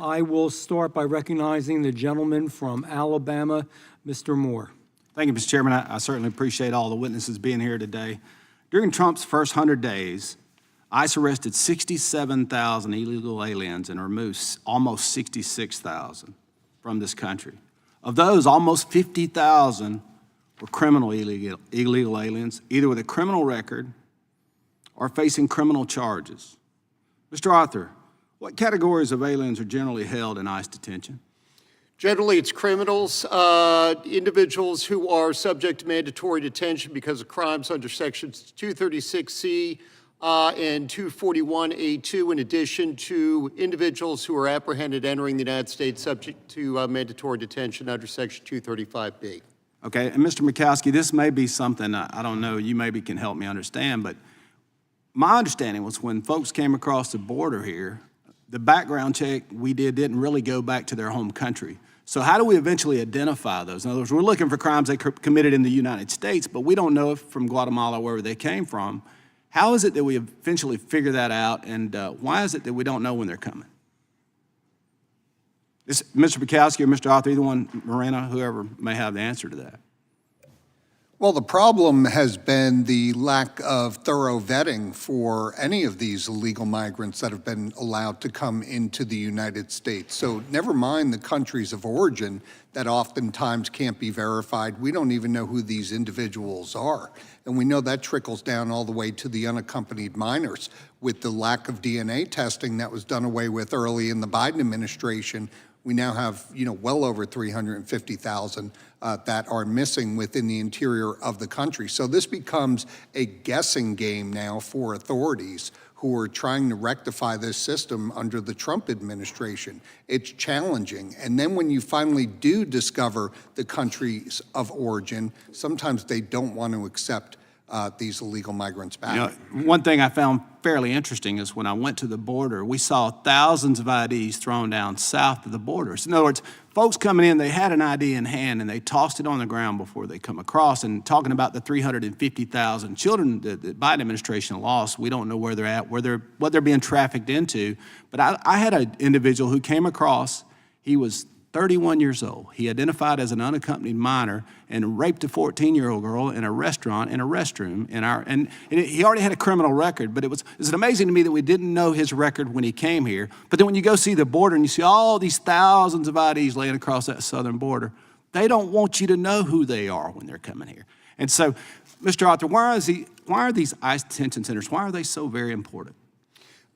I will start by recognizing the gentleman from Alabama, Mr. Moore. Thank you, Mr. Chairman. I certainly appreciate all the witnesses being here today. During Trump's first 100 days, ICE arrested 67,000 illegal aliens and removed almost 66,000 from this country. Of those, almost 50,000 were criminal illegal aliens, either with a criminal record or facing criminal charges. Mr. Arthur, what categories of aliens are generally held in ICE detention? Generally, it's criminals, individuals who are subject to mandatory detention because of crimes under Sections 236C and 241A2, in addition to individuals who are apprehended entering the United States subject to mandatory detention under Section 235B. Okay, and Mr. Murkowski, this may be something, I don't know, you maybe can help me understand, but my understanding was when folks came across the border here, the background check we didn't really go back to their home country. So how do we eventually identify those? In other words, we're looking for crimes they committed in the United States, but we don't know if from Guatemala or wherever they came from. How is it that we eventually figure that out, and why is it that we don't know when they're coming? Mr. Bukowski or Mr. Arthur, either one, Morena, whoever may have the answer to that. Well, the problem has been the lack of thorough vetting for any of these illegal migrants that have been allowed to come into the United States. So never mind the countries of origin that oftentimes can't be verified. We don't even know who these individuals are. And we know that trickles down all the way to the unaccompanied minors with the lack of DNA testing that was done away with early in the Biden administration. We now have, well over 350,000 that are missing within the interior of the country. So this becomes a guessing game now for authorities who are trying to rectify this system under the Trump administration. It's challenging. And then when you finally do discover the countries of origin, sometimes they don't want to accept these illegal migrants back. One thing I found fairly interesting is when I went to the border, we saw thousands of IDs thrown down south of the border. So in other words, folks coming in, they had an ID in hand and they tossed it on the ground before they come across. And talking about the 350,000 children that the Biden administration lost, we don't know where they're at, what they're being trafficked into. But I had an individual who came across, he was 31 years old. He identified as an unaccompanied minor and raped a 14-year-old girl in a restaurant, in a restroom. And he already had a criminal record, but it's amazing to me that we didn't know his record when he came here. But then when you go see the border and you see all these thousands of IDs laying across that southern border, they don't want you to know who they are when they're coming here. And so, Mr. Arthur, why are these ICE detention centers, why are they so very important?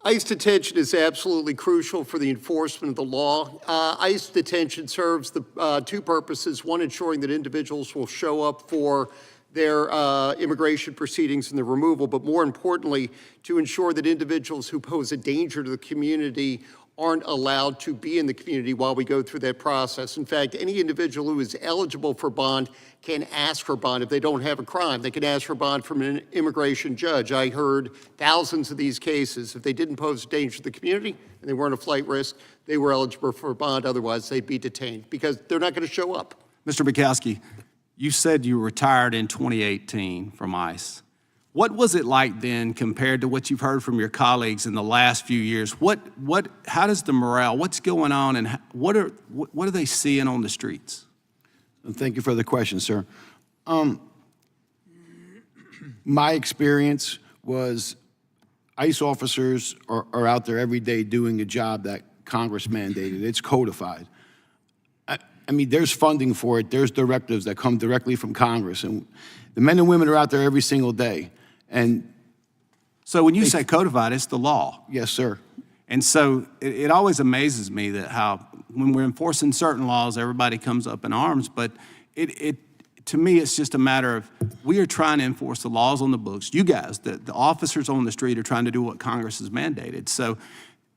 ICE detention is absolutely crucial for the enforcement of the law. ICE detention serves the two purposes: one, ensuring that individuals will show up for their immigration proceedings and the removal, but more importantly, to ensure that individuals who pose a danger to the community aren't allowed to be in the community while we go through that process. In fact, any individual who is eligible for bond can ask for bond if they don't have a crime. They can ask for bond from an immigration judge. I heard thousands of these cases. If they didn't pose a danger to the community and they weren't a flight risk, they were eligible for bond. Otherwise, they'd be detained because they're not going to show up. Mr. Bukowski, you said you retired in 2018 from ICE. What was it like then compared to what you've heard from your colleagues in the last few years? How does the morale, what's going on, and what are they seeing on the streets? Thank you for the question, sir. My experience was ICE officers are out there every day doing a job that Congress mandated. It's codified. I mean, there's funding for it. There's directives that come directly from Congress. And the men and women are out there every single day. And so when you say codified, it's the law. Yes, sir. And so it always amazes me that how when we're enforcing certain laws, everybody comes up in arms. But to me, it's just a matter of we are trying to enforce the laws on the books. You guys, the officers on the street are trying to do what Congress has mandated. So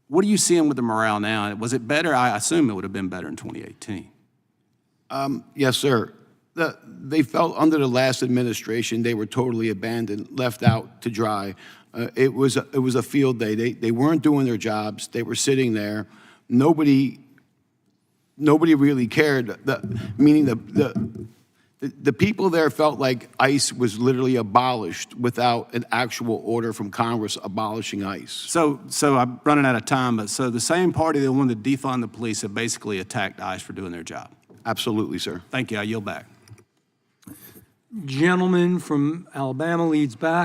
what are you seeing with the morale now? Was it better? I assume it would have been better in 2018. Yes, sir. They felt under the last administration they were totally abandoned, left out to dry. It was a field day. They weren't doing their jobs. They were sitting there. Nobody really cared. Meaning the The people there felt like ICE was literally abolished without an actual order from Congress abolishing ICE. So I'm running out of time, but so the same party that wanted to defund the police have basically attacked ICE for doing their job. Absolutely, sir. Thank you. I yield back. Gentleman from Alabama leads back.